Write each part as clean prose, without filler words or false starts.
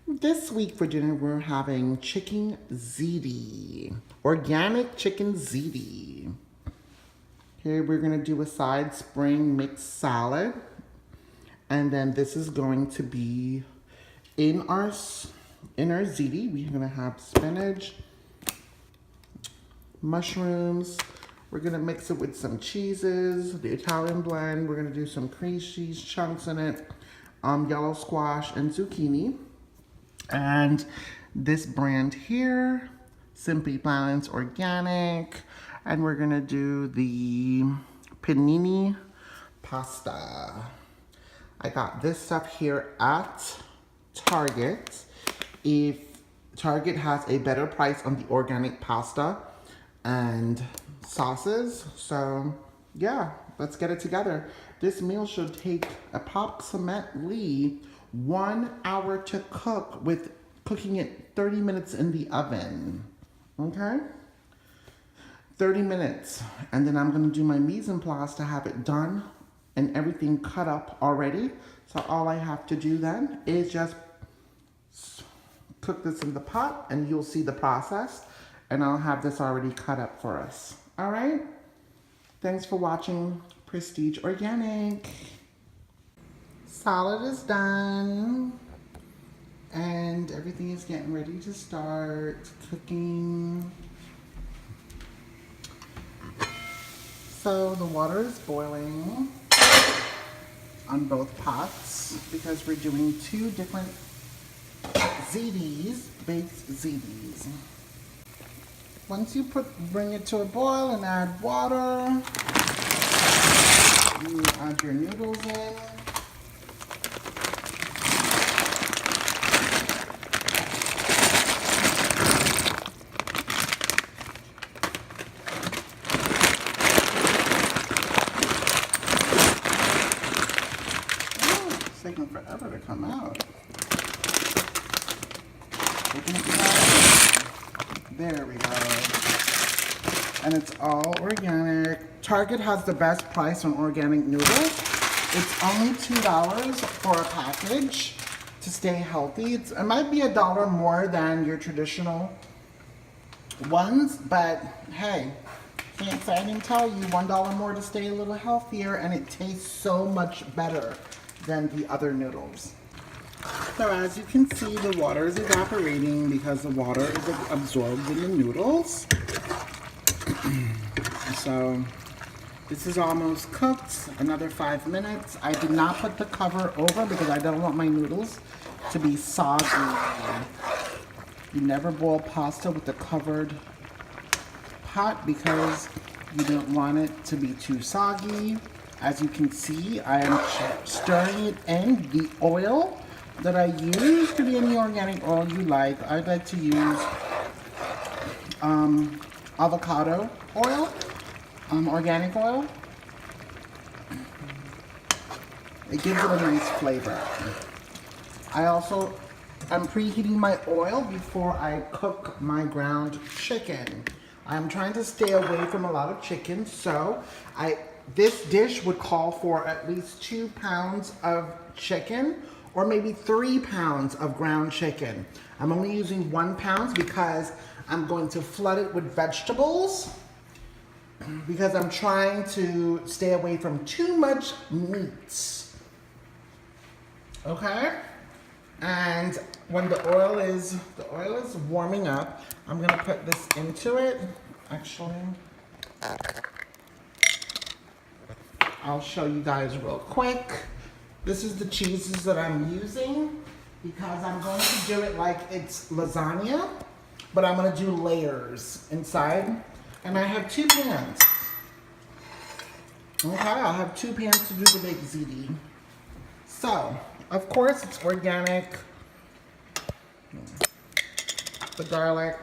This week for dinner, we're having chicken ziti, organic chicken ziti. Here we're gonna do a side spring mixed salad. And then this is going to be in our ziti. We're gonna have spinach, mushrooms. We're gonna mix it with some cheeses, the Italian blend. We're gonna do some cream cheese chunks in it, yellow squash and zucchini. And this brand here, Simply Balance Organic. And we're gonna do the panini pasta. I got this stuff here at Target. If Target has a better price on the organic pasta and sauces, so yeah, let's get it together. This meal should take approximately 1 hour to cook, with cooking it 30 minutes in the oven. Okay? 30 minutes. And then I'm gonna do my mise en place to have it done and everything cut up already. So all I have to do then is just cook this in the pot and you'll see the process. And I'll have this already cut up for us. All right? Thanks for watching Prestige Organic. Salad is done. And everything is getting ready to start cooking. So the water is boiling on both pots because we're doing 2 different zitis, baked zitis. Once you bring it to a boil and add water, you add your noodles in. It's taking forever to come out. There we go. And it's all organic. Target has the best price on organic noodles. It's only $2 for a package to stay healthy. It might be $1 more than your traditional ones, but hey, can't say I didn't tell you. $1 more to stay a little healthier, and it tastes so much better than the other noodles. So as you can see, the water is evaporating because the water is absorbed in the noodles. So this is almost cooked. Another 5 minutes. I did not put the cover over because I don't want my noodles to be soggy. You never boil pasta with a covered pot because you don't want it to be too soggy. As you can see, I am stirring it in. The oil that I use could be any organic oil you like. I like to use avocado oil, organic oil. It gives it a nice flavor. I'm preheating my oil before I cook my ground chicken. I'm trying to stay away from a lot of chicken, so this dish would call for at least 2 pounds of chicken, or maybe 3 pounds of ground chicken. I'm only using 1 pound because I'm going to flood it with vegetables because I'm trying to stay away from too much meat. Okay? And when the oil is warming up, I'm gonna put this into it. Actually, I'll show you guys real quick. This is the cheeses that I'm using because I'm going to do it like it's lasagna, but I'm gonna do layers inside. And I have 2 pans. Okay, I'll have 2 pans to do the baked ziti. So, of course, it's organic. The garlic.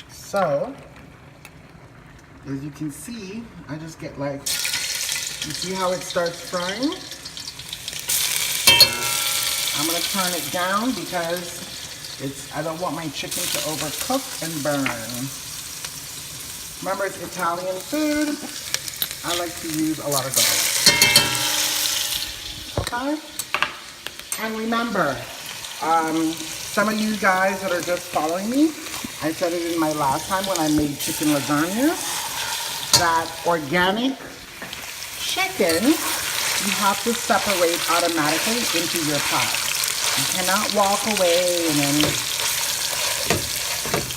So, as you can see, I just get like, you see how it starts frying? I'm gonna turn it down because I don't want my chicken to overcook and burn. Remember, it's Italian food. I like to use a lot of garlic. Okay? And remember, Some of you guys that are just following me, I said it in my last time when I made chicken lasagna, that organic chicken, you have to separate automatically into your pot. You cannot walk away and then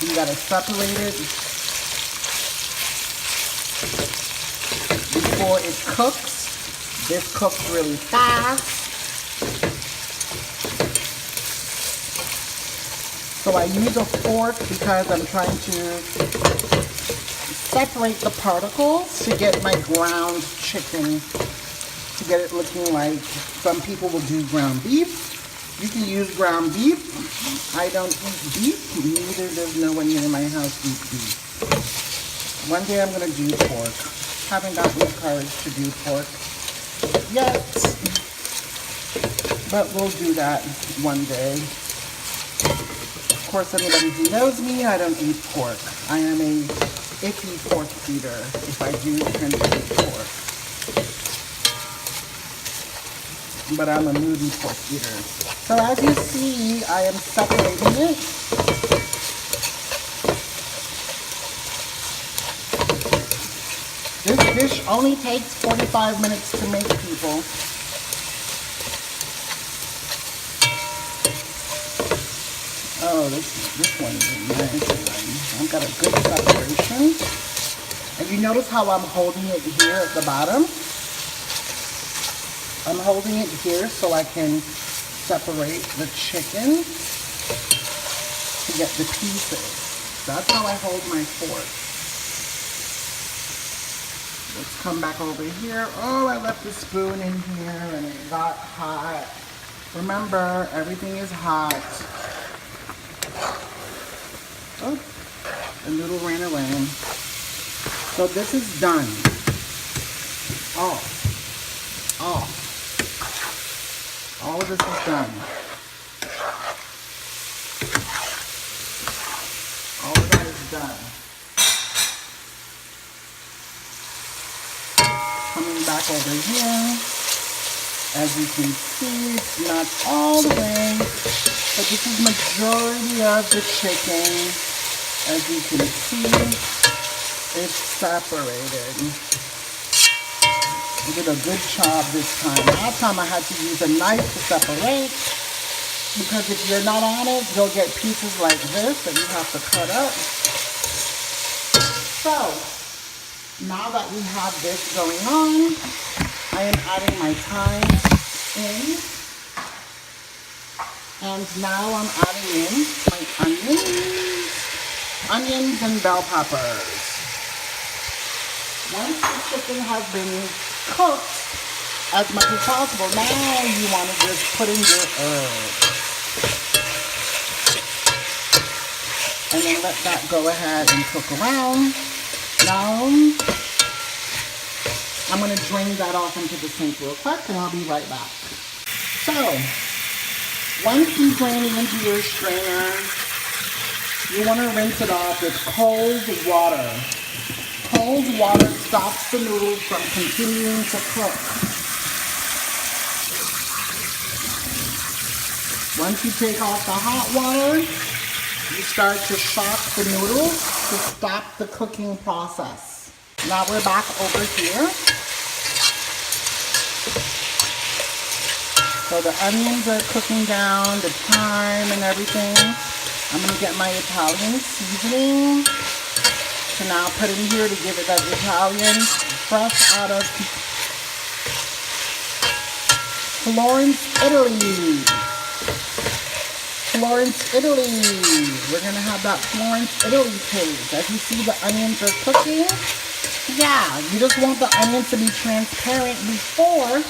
you gotta separate it before it cooks. This cooks really fast. So I use a fork because I'm trying to separate the particles to get my ground chicken, to get it looking like some people will do ground beef. You can use ground beef. I don't eat beef, neither does no one in my house eat beef. One day I'm gonna do pork. Haven't gotten the courage to do pork yet, but we'll do that one day. Of course, anybody who knows me, I don't eat pork. I am a iffy pork eater if I do tend to eat pork. But I'm a moody pork eater. So as you see, I am separating it. This dish only takes 45 minutes to make, people. Oh, this one is nice. I've got a good separation. And you notice how I'm holding it here at the bottom? I'm holding it here so I can separate the chicken to get the pieces. That's how I hold my fork. Let's come back over here. Oh, I left the spoon in here and it got hot. Remember, everything is hot. Oh, the noodle ran away. So this is done. All of this is done. All of that is done. Coming back over here. As you can see, it's not all the way, but this is majority of the chicken. As you can see, it's separated. I did a good job this time. Last time I had to use a knife to separate, because if you're not on it, you'll get pieces like this that you have to cut up. So, now that we have this going on, I am adding my thyme in. And now I'm adding in my onions and bell peppers. Once the chicken has been cooked as much as possible, now you want to just put in your herbs. And then let that go ahead and cook around. Now, I'm going to drain that off into the sink real quick and I'll be right back. So, once you drain it into your strainer, you want to rinse it off with cold water. Cold water stops the noodles from continuing to cook. Once you take off the hot water, you start to shock the noodles to stop the cooking process. Now we're back over here. So the onions are cooking down, the thyme and everything. I'm going to get my Italian seasoning to now put in here to give it that Italian, fresh out of Florence, Italy. Florence, Italy. We're going to have that Florence, Italy taste. As you see, the onions are cooking. Yeah, you just want the onions to be transparent before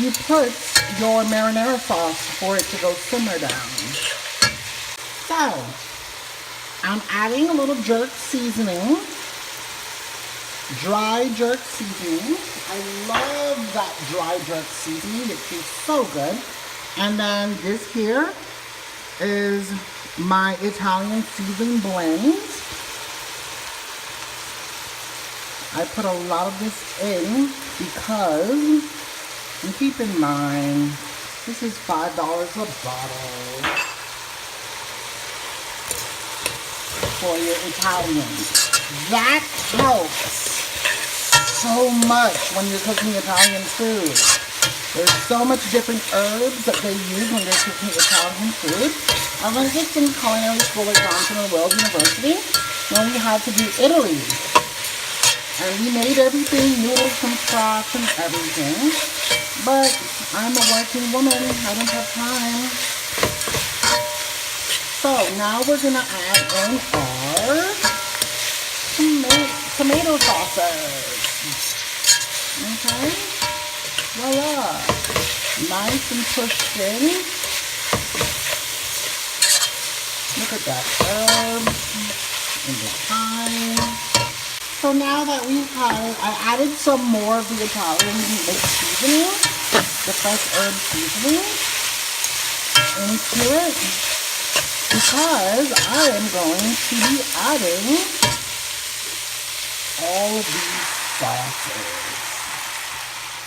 you put your marinara sauce for it to go simmer down. So, I'm adding a little jerk seasoning, dry jerk seasoning. I love that dry jerk seasoning. It tastes so good. And then this here is my Italian seasoning blend. I put a lot of this in because, and keep in mind, this is $5 a bottle. for your Italian. That helps so much when you're cooking Italian food. There's so much different herbs that they use when they're cooking Italian food. I learned this in culinary school at Johnson & Wales University when we had to do Italy. And we made everything, noodles from scratch and everything. But I'm a working woman, I don't have time. So now we're gonna add in our tomato sauces. Okay, voila. Nice and pushed in. Look at that herbs and the thyme. So now that we've had it, I added some more of the Italian mixed seasoning, the fresh herb seasoning, into it because I am going to be adding all of these sauces.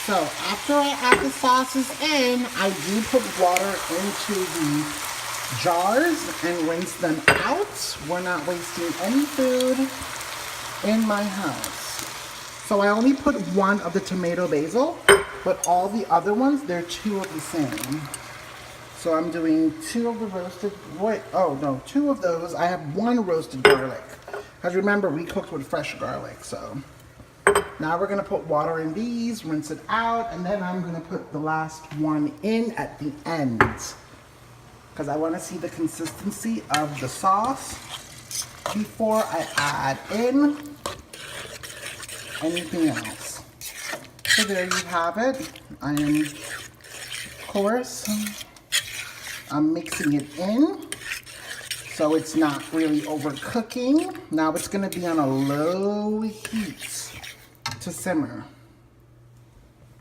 So after I add the sauces in, I do put water into the jars and rinse them out. We're not wasting any food in my house. So I only put one of the tomato basil, but all the other ones, they're two of the same. So I'm doing two of the roasted, two of those. I have one roasted garlic. Because remember, we cooked with fresh garlic, so. Now we're gonna put water in these, rinse it out, and then I'm gonna put the last one in at the end. Because I wanna see the consistency of the sauce before I add in anything else. So there you have it. I am, of course, I'm mixing it in so it's not really overcooking. Now it's gonna be on a low heat to simmer.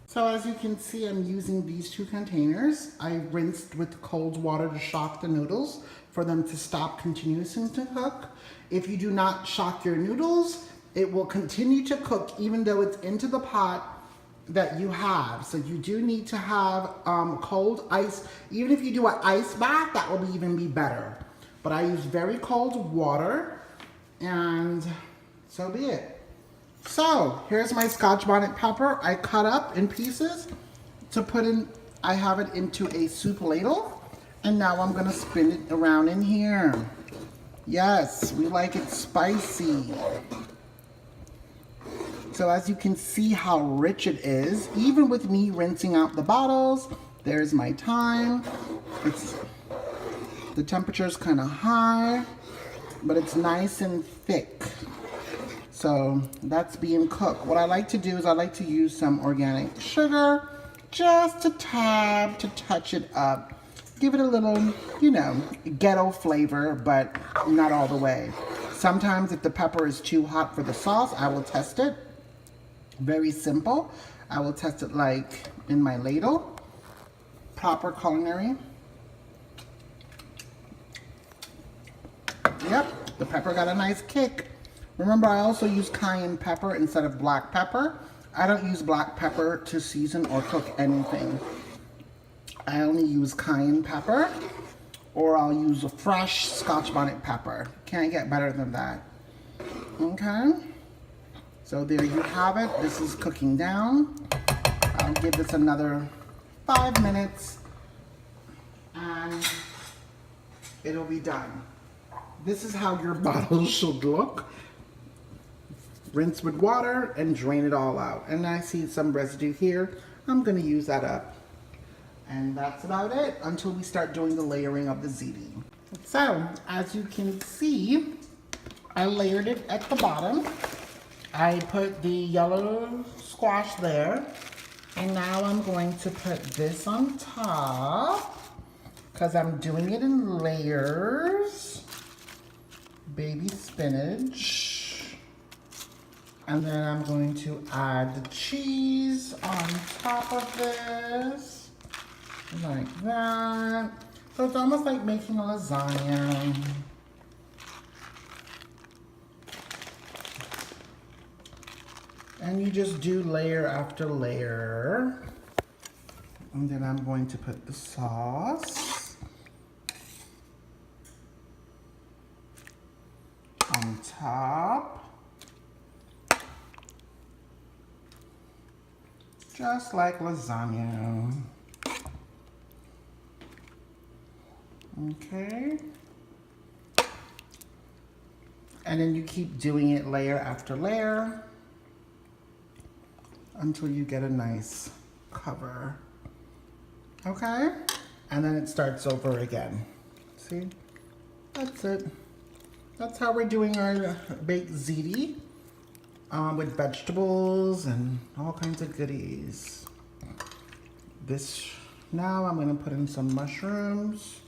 So as you can see, I'm using these two containers. I rinsed with cold water to shock the noodles for them to stop continuing to cook. If you do not shock your noodles, it will continue to cook even though it's into the pot that you have. So you do need to have cold ice. Even if you do an ice bath, that will even be better. But I use very cold water, and so be it. So here's my Scotch bonnet pepper. I cut up in pieces to put in. I have it into a soup ladle, and now I'm gonna spin it around in here. Yes, we like it spicy. So as you can see how rich it is, even with me rinsing out the bottles. There's my thyme. The temperature is kind of high, but it's nice and thick. So that's being cooked. What I like to do is I like to use some organic sugar, just a tab to touch it up. Give it a little, ghetto flavor, but not all the way. Sometimes if the pepper is too hot for the sauce, I will test it. Very simple. I will test it like in my ladle. Proper culinary. Yep, the pepper got a nice kick. Remember, I also use cayenne pepper instead of black pepper. I don't use black pepper to season or cook anything. I only use cayenne pepper, or I'll use a fresh Scotch bonnet pepper. Can't get better than that. Okay, so there you have it. This is cooking down. I'll give this another 5 minutes and it'll be done. This is how your bottle should look. Rinse with water and drain it all out. And I see some residue here. I'm gonna use that up. And that's about it until we start doing the layering of the ziti. So, as you can see, I layered it at the bottom. I put the yellow squash there. And now I'm going to put this on top because I'm doing it in layers. Baby spinach. And then I'm going to add the cheese on top of this, like that. So it's almost like making a lasagna. And you just do layer after layer. And then I'm going to put the sauce on top. Just like lasagna. Okay. And then you keep doing it layer after layer until you get a nice cover. Okay? And then it starts over again. See? That's it. That's how we're doing our baked ziti with vegetables and all kinds of goodies. Now I'm gonna put in some mushrooms.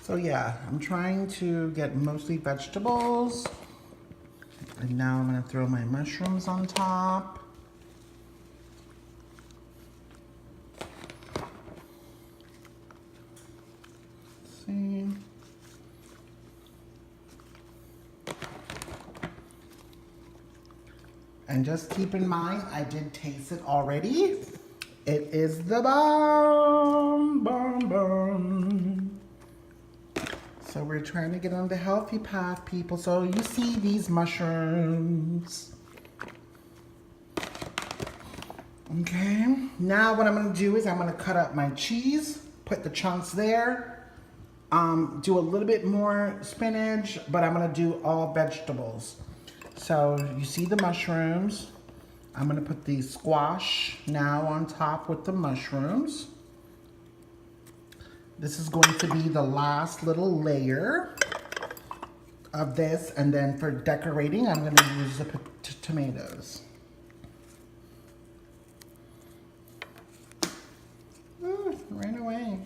So yeah, I'm trying to get mostly vegetables. And now I'm gonna throw my mushrooms on top. Let's see. And just keep in mind, I did taste it already. It is the bomb, bomb, bomb. So we're trying to get on the healthy path, people. So you see these mushrooms. Okay, now what I'm gonna do is I'm gonna cut up my cheese, put the chunks there, do a little bit more spinach, but I'm gonna do all vegetables. So you see the mushrooms. I'm gonna put the squash now on top with the mushrooms. This is going to be the last little layer of this, and then for decorating, I'm gonna use the tomatoes. Ooh, ran away.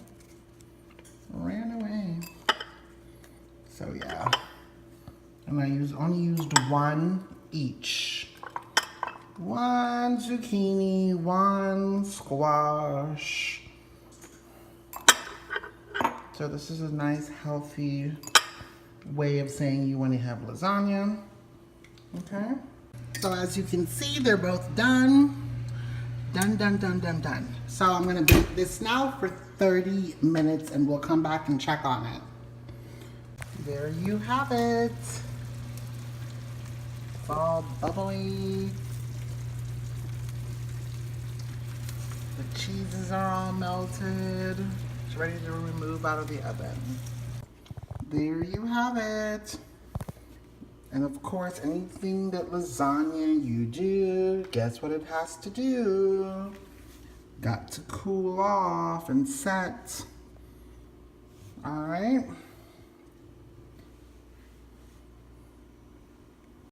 Ran away. So yeah. And I only used one each. One zucchini, one squash. So this is a nice, healthy way of saying you want to have lasagna. Okay. So as you can see, they're both done. Done, done, done, done, done. So I'm gonna bake this now for 30 minutes and we'll come back and check on it. There you have it. It's all bubbly. The cheeses are all melted. It's ready to remove out of the oven. There you have it. And of course, anything that lasagna you do, guess what it has to do? Got to cool off and set. All right.